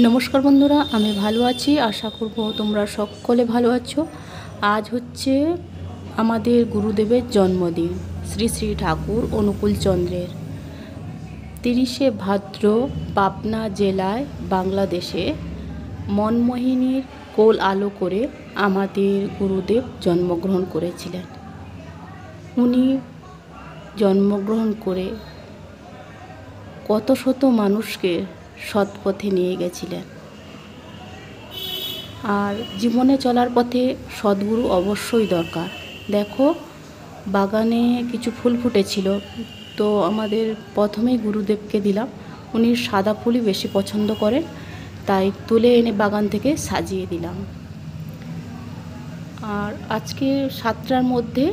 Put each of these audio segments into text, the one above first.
নমস্কার বন্ধুরা, আমি ভালো আছি। আশা করব তোমরা সকলে ভালো আছো। আজ হচ্ছে আমাদের গুরুদেবের জন্মদিন, শ্রী শ্রী ঠাকুর অনুকূল চন্দ্রের। 30শে ভাদ্র পাবনা জেলায় বাংলাদেশে মনমোহিনীর কোল আলো করে আমাদের গুরুদেব জন্মগ্রহণ করেছিলেন। উনি জন্মগ্রহণ করে কত শত মানুষকে সৎপথে নিয়ে গেছিলেন। আর জীবনে চলার পথে সদ্গুরু অবশ্যই দরকার। দেখো, বাগানে কিছু ফুল ফুটেছিল, তো আমাদের প্রথমেই গুরুদেবকে দিলাম। উনি সাদা ফুলই বেশি পছন্দ করেন, তাই তুলে এনে বাগান থেকে সাজিয়ে দিলাম। আর আজকে 7টার মধ্যে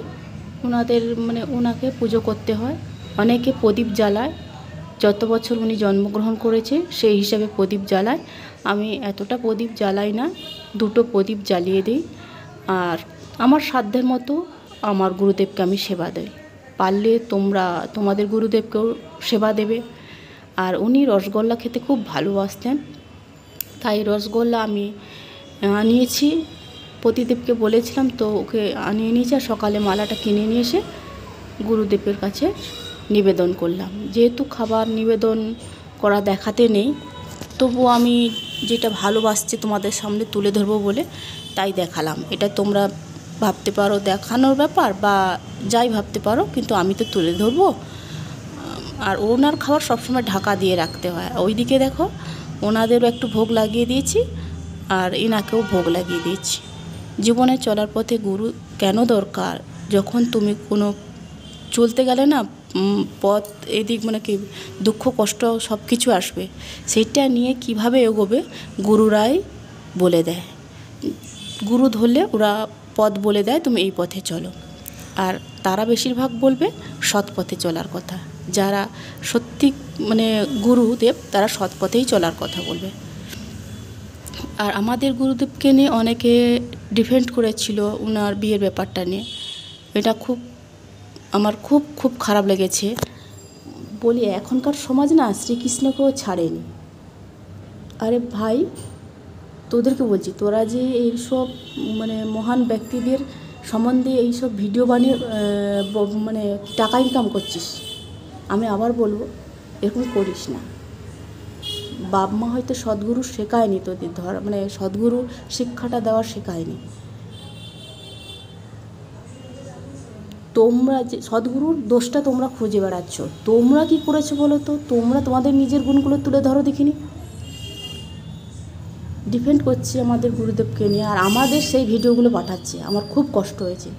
ওনাকে পুজো করতে হয়। অনেকে প্রদীপ জ্বালায়, যত বছর উনি জন্মগ্রহণ করেছে সেই হিসাবে প্রদীপ জ্বালায়। আমি এতটা প্রদীপ জ্বালাই না, 2টো প্রদীপ জ্বালিয়ে দিই। আর আমার সাধ্যের মতো আমার গুরুদেবকে আমি সেবা দিই। পারলে তোমরা তোমাদের গুরুদেবকেও সেবা দেবে। আর উনি রসগোল্লা খেতে খুব ভালোবাসতেন, তাই রসগোল্লা আমি আনিয়েছি। প্রতিদেবকে বলেছিলাম, তো ওকে আনিয়ে নিয়েছি। আর সকালে মালাটা কিনে নিয়ে এসে গুরুদেবের কাছে নিবেদন করলাম। যেহেতু খাবার নিবেদন করা দেখাতে নেই, তবু আমি যেটা ভালোবাসছি তোমাদের সামনে তুলে ধরবো বলে তাই দেখালাম। এটা তোমরা ভাবতে পারো দেখানোর ব্যাপার বা যাই ভাবতে পারো, কিন্তু আমি তো তুলে ধরবো। আর ওনার খাবার সবসময় ঢাকা দিয়ে রাখতে হয়। ওইদিকে দেখো, ওনাদেরও একটু ভোগ লাগিয়ে দিয়েছি আর এনাকেও ভোগ লাগিয়ে দিয়েছি। জীবনে চলার পথে গুরু কেন দরকার? যখন তুমি কোনো চলতে গেলে না, পথ এদিক কি দুঃখ কষ্ট সব কিছু আসবে, সেটা নিয়ে কিভাবে এগোবে গুরুরাই বলে দেয়। গুরু ধরলে ওরা পথ বলে দেয়, তুমি এই পথে চলো। আর তারা বেশিরভাগ বলবে সৎ পথে চলার কথা। যারা সত্যি গুরুদেব, তারা সৎ পথেই চলার কথা বলবে। আর আমাদের গুরুদেবকে নিয়ে অনেকে ডিফেন্ড করেছিল ওনার বিয়ের ব্যাপারটা নিয়ে। এটা আমার খুব খারাপ লেগেছে। বলি, এখনকার সমাজ না শ্রীকৃষ্ণকেও ছাড়েনি। আরে ভাই, তোদেরকে বলছি, তোরা যে এইসব মহান ব্যক্তিদের সম্বন্ধে এইসব ভিডিও বানিয়ে টাকা ইনকাম করছিস, আমি আবার বলবো, এরকম করিস না। বাপ মা হয়তো সদ্গুরু শেখায়নি তোদের, সদ্গুরু শিক্ষাটা দেওয়া শেখায়নি। তোমরা যে সদ্গুরুর দোষটা তোমরা খুঁজে বেড়াচ্ছ, তোমরা কি করেছো বলো তো? তোমরা তোমাদের নিজের গুণগুলো তুলে ধরো দেখিনি। ডিফেন্ড করছি আমাদের গুরুদেবকে নিয়ে, আর আমাদের সেই ভিডিওগুলো পাঠাচ্ছে। আমার খুব কষ্ট হয়েছে।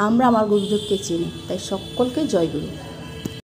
আমরা আমার গুরুদেবকে চিনি, তাই সকলকে জয় গুরু।